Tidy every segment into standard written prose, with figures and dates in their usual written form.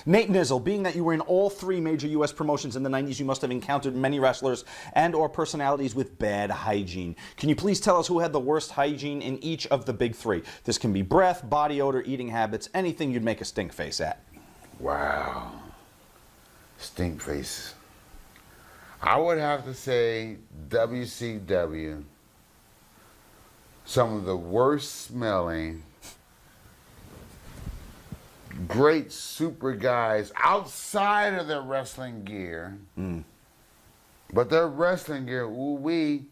Nate Nizzle, being that you were in all 3 major U.S. promotions in the 90s, you must have encountered many wrestlers and or personalities with bad hygiene. Can you please tell us who had the worst hygiene in each of the big 3? This can be breath, body odor, eating habits, anything you'd make a stink face at. Wow. Stink face. I would have to say WCW, some of the worst smelling, great super guys outside of their wrestling gear. But their wrestling gear, ooh-wee,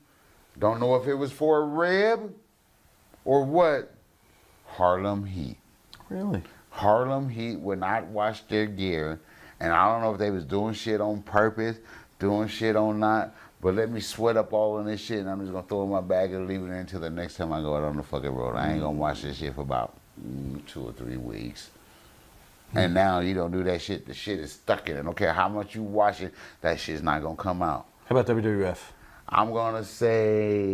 don't know if it was for a rib or what. Harlem Heat. Really? Harlem Heat would not wash their gear, and I don't know if they was doing shit on purpose, doing shit on not, but let me sweat up all in this shit, and I'm just gonna throw it in my bag and leave it there until the next time I go out on the fucking road. I ain't gonna wash this shit for about 2 or 3 weeks. And now you don't do that shit, the shit is stuck in it. I don't care how much you wash it, that shit's not gonna come out. How about WWF? I'm gonna say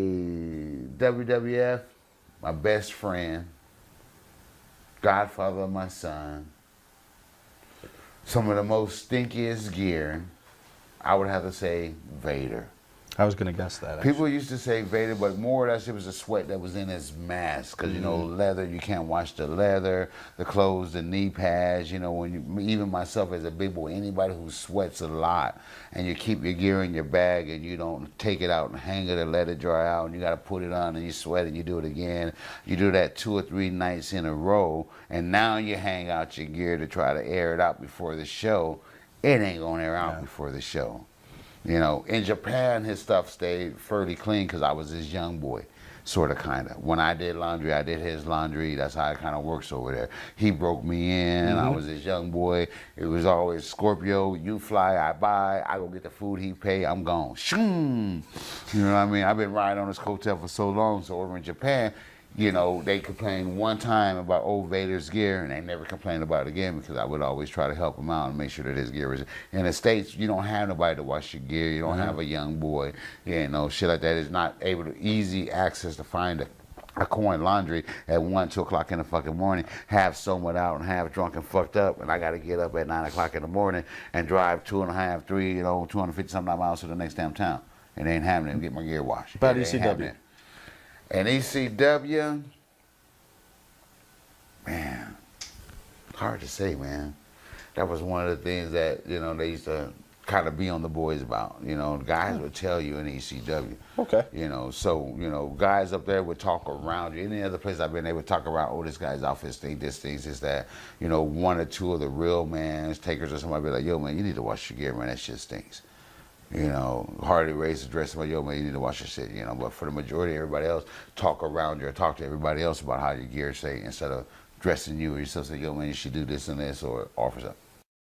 WWF, my best friend, godfather of my son, some of the most stinkiest gear, I would have to say Vader. I was going to guess that, actually. People used to say Vader, but more or less it was the sweat that was in his mask. Because, you know, leather, you can't wash the leather, the clothes, the knee pads. You know, when you, even myself as a big boy, anybody who sweats a lot, and you keep your gear in your bag and you don't take it out and hang it and let it dry out, and you got to put it on and you sweat and you do it again. You do that 2 or 3 nights in a row, and now you hang out your gear to try to air it out before the show. It ain't going to air out before the show. You know, in Japan, his stuff stayed fairly clean because I was his young boy, sort of, kind of. When I did laundry, I did his laundry. That's how it kind of works over there. He broke me in. I was his young boy. It was always Scorpio, you fly, I buy. I go get the food, he pay, I'm gone. Shoom! You know what I mean? I've been riding on this coattail for so long, so over in Japan, you know, they complained one time about old Vader's gear, and they never complained about it again because I would always try to help him out and make sure that his gear was. In the States, you don't have nobody to wash your gear. You don't have a young boy. You know, shit like that is not able to easy access to find a coin laundry at 1, 2 o'clock in the fucking morning, half somewhat out and half drunk and fucked up, and I got to get up at 9 o'clock in the morning and drive 2.5, 3, you know, 250-something miles to the next damn town. It ain't happening to get my gear washed. About ECW. And ECW, man, hard to say, man. That was one of the things that, you know, they used to kind of be on the boys about. You know, guys would tell you in ECW. Okay. You know, so, you know, guys up there would talk around you. Any other place I've been, they would talk around, oh, this guy's outfit stink, this things, this, that. You know, 1 or 2 of the real man's takers or somebody be like, yo, man, you need to wash your gear, man, that shit stinks. You know, Harley Race addressing like, yo, man, you need to wash your shit, you know. But for the majority of everybody else, talk around you or talk to everybody else about how your gear say instead of dressing you or yourself, say, yo, man, you should do this and this or offer something.